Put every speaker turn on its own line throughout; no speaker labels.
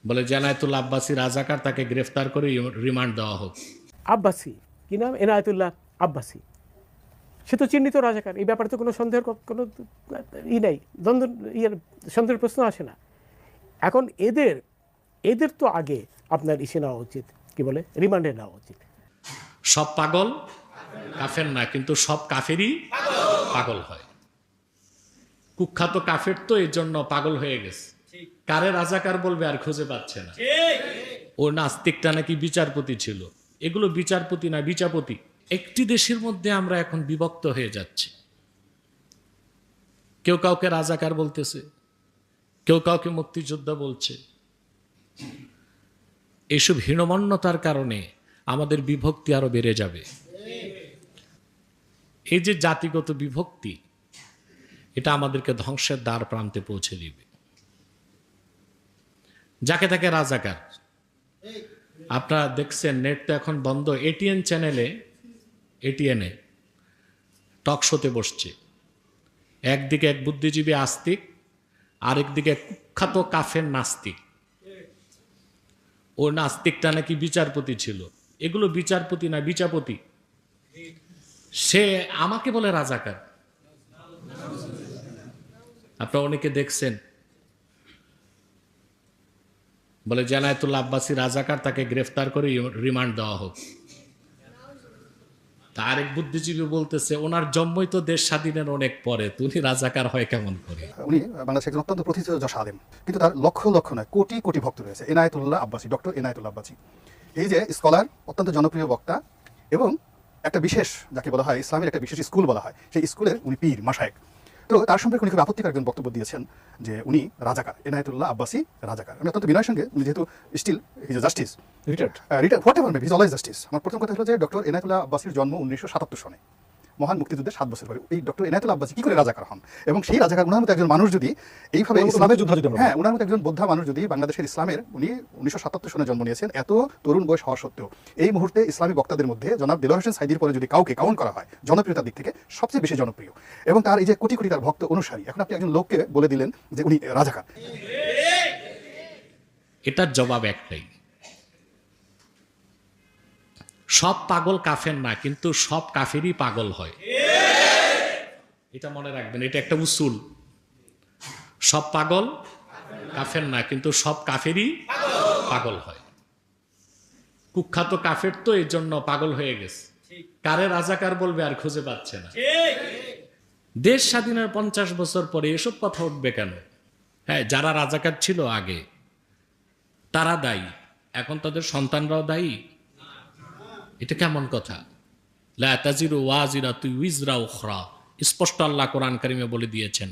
বলে এনায়েতুল্লাহ আব্বাসী রাজাকার, তাকে গ্রেফতার করে রিমান্ড দেওয়া হোক।
আব্বাসী কি নাম, এনায়েতুল্লাহ আব্বাসী, সে তো চিহ্নিত রাজাকার। এই ব্যাপারে তো কোনো সন্দেহের কোনো নেই, দ্বন্দ্ব সন্দেহের প্রশ্ন আসে না। এখন এদের তো আগে আপনার ইসে নেওয়া উচিত, কি বলে, রিমান্ডে নেওয়া উচিত।
সব পাগল কাফের না, কিন্তু সব কাফেরই পাগল হয়। কুখ্যাত কাফের তো এই জন্য পাগল হয়ে গেছে। কারে রাজাকার বলবে আর খুঁজে পাচ্ছে না। ও নাস্তিকটা নাকি বিচারপতি ছিল। এগুলো বিচারপতি না, বিচারপতি। একটি দেশের মধ্যে আমরা এখন বিভক্ত হয়ে যাচ্ছি। কেউ কাউকে রাজাকার বলতেছে, কেউ কাউকে মুক্তিযোদ্ধা বলছে। এইসব হীনমন্যতার কারণে আমাদের বিভক্তি আরো বেড়ে যাবে। এই যে জাতিগত বিভক্তি, এটা আমাদেরকে ধ্বংসের দ্বার প্রান্তে পৌঁছে দিবে। যাকে তাকে রাজাকার। আপনারা দেখছেন, নেট তো এখন বন্ধ, এটিএন চ্যানেলে, এটিএনে টক শোতে বসছে। একদিকে এক বুদ্ধিজীবী আস্তিক, আরেকদিকে কুখ্যাত কাফের নাস্তিক। ও নাস্তিকটা নাকি বিচারপতি ছিল। এগুলো বিচারপতি না, বিচারপতি। সে আমাকে বলে রাজাকার। আপনারা অনেকে দেখছেন, বলে এনায়েতুল্লাহ আব্বাসী রাজাকার, তাকে গ্রেফতার করে রিমান্ড দেওয়া হোক। তার এক বুদ্ধিজীবী বলতেছে, ওনার জন্মই তো দেশ স্বাধীনের অনেক পরে, তুমি রাজাকার হয় কেমন করে?
উনি বাংলাদেশের একজন অত্যন্ত প্রতিষ্ঠিত যশ আলেম, কিন্তু তার লক্ষ লক্ষ নয়, কোটি কোটি ভক্ত রয়েছে। এনায়েতুল্লাহ আব্বাসী, ডক্টর এনায়েতুল্লাহ আব্বাসী, এই যে স্কলার, অত্যন্ত জনপ্রিয় বক্তা, এবং একটা বিশেষ, যাকে বলা হয় ইসলামের একটা বিশেষ স্কুল বলা হয়, সেই স্কুলের উনি পীর মাশায়েখ। তো তার সম্পর্কে উনি খুব আপত্তিকর একজন বক্তব্য দিয়েছেন যে উনি রাজাকার, এনায়েতুল্লাহ আব্বাসী রাজাকার। আমি অত্যন্ত বিনয়ের সঙ্গে, উনি যেহেতু still his a justice, retired, whatever may be, his always justice. আমার প্রথম কথা হলো যে ডক্টর এনায়েতুল্লাহ আব্বাসীর জন্ম 1977 সনে, মহান মুক্তিযুদ্ধের 7 বছর পরে। এই ডক্টর এনায়েতুল্লাহ আব্বাসী কি করে রাজাকার হন? এবং সেই রাজাকার, ওনার মতো একজন মানুষ যদি এইভাবে ইসলামের যুদ্ধ, হ্যাঁ, ওনার মতো একজন বোদ্ধা মানুষ যদি বাংলাদেশের ইসলামের, উনি 1977 সনে জন্ম নিয়েছেন, এত তরুণ বয়স হওয়া সত্ত্বেও এই মুহূর্তে ইসলামী বক্তাদের মধ্যে জনাব দেলোয়ার হোসেন সাইদির পরে যদি কাউকে কাউন্ট করা হয় জনপ্রিয়তার দিক থেকে, সবচেয়ে বেশি জনপ্রিয়, এবং তার এই যে কোটি কোটি তার ভক্ত অনুসারী, এখন আপনি একজন লোককে বলে দিলেন যে উনি রাজাকার।
এটার জবাব একটাই, সব পাগল কাফের না, কিন্তু সব কাফেরই পাগল হয়। এটা মনে রাখবেন, এটা একটা উসুল। সব পাগল কাফের না, কিন্তু সব কাফেরই পাগল হয়। কুখ্যাত কাফের তো এই জন্য পাগল হয়ে গেছে। কারে রাজাকার বলবে আর খুঁজে পাচ্ছে না। দেশ স্বাধীনের 50 বছর পরে এসব কথা উঠবে কেন? হ্যাঁ, যারা রাজাকার ছিল আগে তারা দায়ী, এখন তাদের সন্তানরাও দায়ী। এটা কেমন কথা? লা তাজিরু ওয়াজিরাতু উইজরা উখরা, স্পষ্ট আল্লাহ কোরআন কারিমে বলে দিয়েছেন,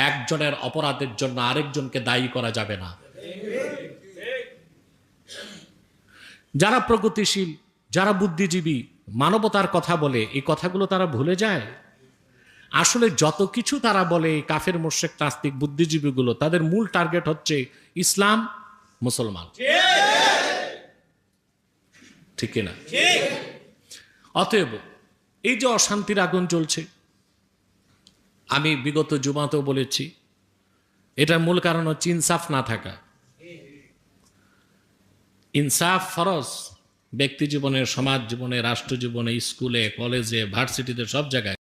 একজনের অপরাধের জন্য আরেকজনকে দায়ী করা যাবে না। যারা প্রগতিশীল, যারা বুদ্ধিজীবী, মানবতার কথা বলে, এই কথাগুলো তারা ভুলে যায়। আসলে যত কিছু তারা বলে, কাফের মুশরিক নাস্তিক বুদ্ধিজীবীগুলো, তাদের মূল টার্গেট হচ্ছে ইসলাম, মুসলমান। ঠিক না? অতএব এই যে অশান্তির আগুন জ্বলছে, আমি বিগত জুমাতেও বলেছি, এটার মূল কারণ হচ্ছে ইনসাফ না থাকা। ইনসাফ ফরজ, ব্যক্তি জীবনে, সমাজ জীবনে, রাষ্ট্র জীবনে, স্কুলে, কলেজে, ভার্সিটিতে, সব জায়গায়।